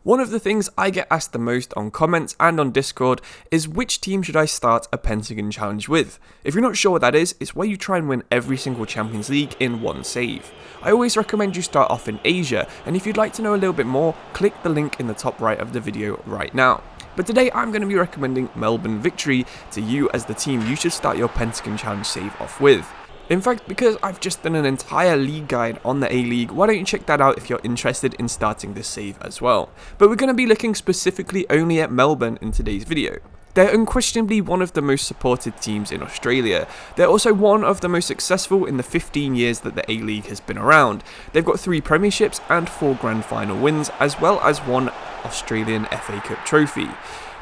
One of the things I get asked the most on comments and on Discord is which team should I start a Pentagon challenge with? If you're not sure what that is, it's where you try and win every single Champions League in one save. I always recommend you start off in Asia, and if you'd like to know a little bit more, click the link in the top right of the video right now. But today I'm going to be recommending Melbourne Victory to you as the team you should start your Pentagon challenge save off with. In fact, because I've just done an entire league guide on the A-League, why don't you check that out if you're interested in starting this save as well. But we're going to be looking specifically only at Melbourne in today's video. They're unquestionably one of the most supported teams in Australia. They're also one of the most successful in the 15 years that the A-League has been around. They've got 3 premierships and 4 grand final wins, as well as 1 Australian FA Cup trophy.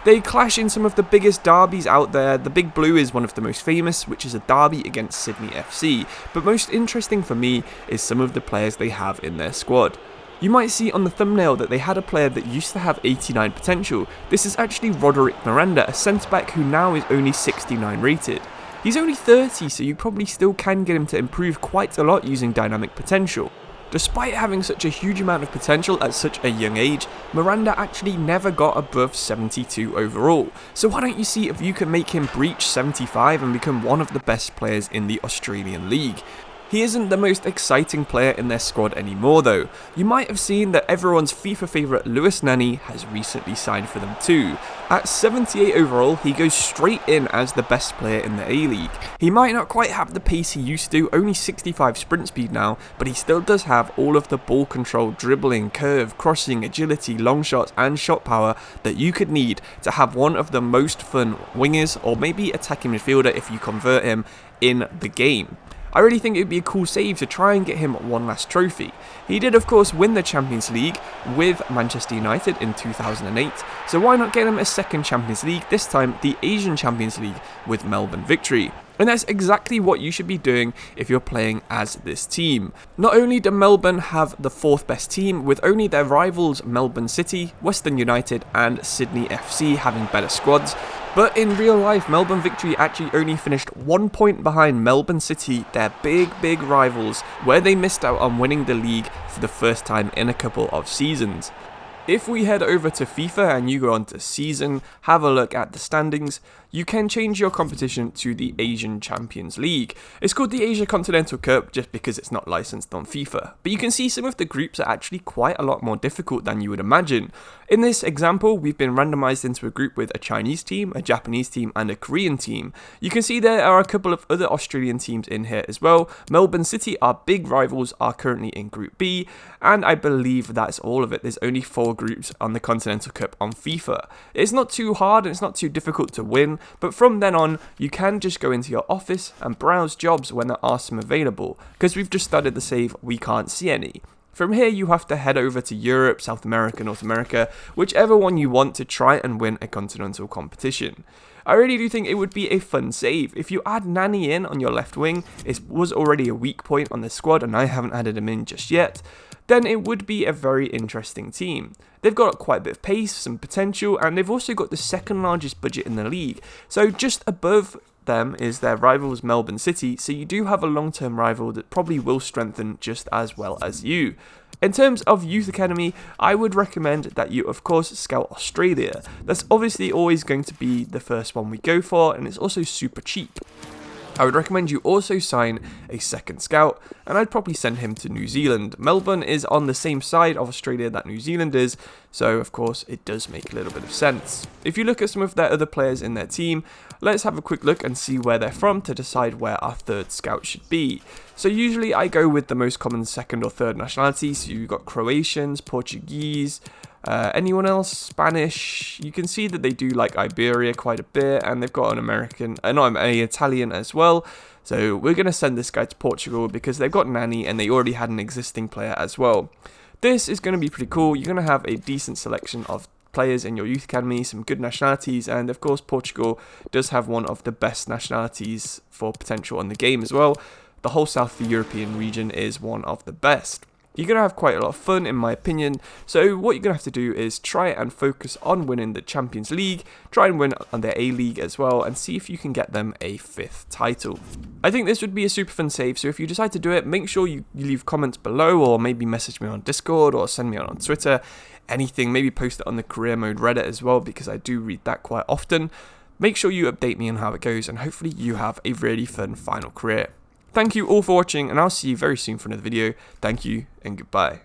They clash in some of the biggest derbies out there. The Big Blue is one of the most famous, which is a derby against Sydney FC. But most interesting for me is some of the players they have in their squad. You might see on the thumbnail that they had a player that used to have 89 potential. This is actually Roderick Miranda, a centre-back who now is only 69 rated. He's only 30, so you probably still can get him to improve quite a lot using dynamic potential. Despite having such a huge amount of potential at such a young age, Miranda actually never got above 72 overall. So why don't you see if you can make him breach 75 and become one of the best players in the Australian League. He isn't the most exciting player in their squad anymore though. You might have seen that everyone's FIFA favourite Lewis Nani has recently signed for them too. At 78 overall, he goes straight in as the best player in the A-League. He might not quite have the pace he used to, only 65 sprint speed now, but he still does have all of the ball control, dribbling, curve, crossing, agility, long shots and shot power that you could need to have one of the most fun wingers or maybe attacking midfielder if you convert him in the game. I really think it would be a cool save to try and get him one last trophy. He did of course win the Champions League with Manchester United in 2008, so why not get him a second Champions League, this time the Asian Champions League with Melbourne Victory. And that's exactly what you should be doing if you're playing as this team. Not only do Melbourne have the 4th best team, with only their rivals Melbourne City, Western United and Sydney FC having better squads, but in real life Melbourne Victory actually only finished 1 point behind Melbourne City, their big rivals, where they missed out on winning the league for the first time in a couple of seasons. If we head over to FIFA and you go on to season, have a look at the standings, you can change your competition to the Asian Champions League. It's called the Asia Continental Cup just because it's not licensed on FIFA. But you can see some of the groups are actually quite a lot more difficult than you would imagine. In this example, we've been randomized into a group with a Chinese team, a Japanese team and a Korean team. You can see there are a couple of other Australian teams in here as well. Melbourne City, our big rivals, are currently in Group B, and I believe that's all of it. There's only 4 groups on the Continental Cup on FIFA. It's not too hard and it's not too difficult to win, but from then on you can just go into your office and browse jobs when there are some available. Because we've just started the save, we can't see any. From here you have to head over to Europe, South America, North America, whichever one you want to try and win a continental competition. I really do think it would be a fun save. If you add Nani in on your left wing, it was already a weak point on the squad and I haven't added him in just yet, then it would be a very interesting team. They've got quite a bit of pace, some potential, and they've also got the 2nd largest budget in the league. So just above them is their rivals Melbourne City, so you do have a long-term rival that probably will strengthen just as well as you. In terms of Youth Academy, I would recommend that you of course scout Australia. That's obviously always going to be the first one we go for, and it's also super cheap. I would recommend you also sign a 2nd scout, and I'd probably send him to New Zealand. Melbourne is on the same side of Australia that New Zealand is, so of course it does make a little bit of sense. If you look at some of their other players in their team, let's have a quick look and see where they're from to decide where our 3rd scout should be. So usually I go with the most common 2nd or 3rd nationality, so you've got Croatians, Portuguese, anyone else, Spanish. You can see that they do like Iberia quite a bit, and they've got an Italian as well. So we're going to send this guy to Portugal because they've got Nani and they already had an existing player as well. This is going to be pretty cool. You're going to have a decent selection of players in your youth academy, some good nationalities, and of course Portugal does have one of the best nationalities for potential on the game as well. The whole South European region is one of the best. You're going to have quite a lot of fun in my opinion, so what you're going to have to do is try and focus on winning the Champions League, try and win on their A-League as well, and see if you can get them a 5th title. I think this would be a super fun save, so if you decide to do it, make sure you leave comments below or maybe message me on Discord or send me on Twitter. anything, maybe post it on the career mode Reddit as well, because I do read that quite often. Make sure you update me on how it goes, and hopefully you have a really fun final career. Thank you all for watching, and I'll see you very soon for another video. Thank you, and goodbye.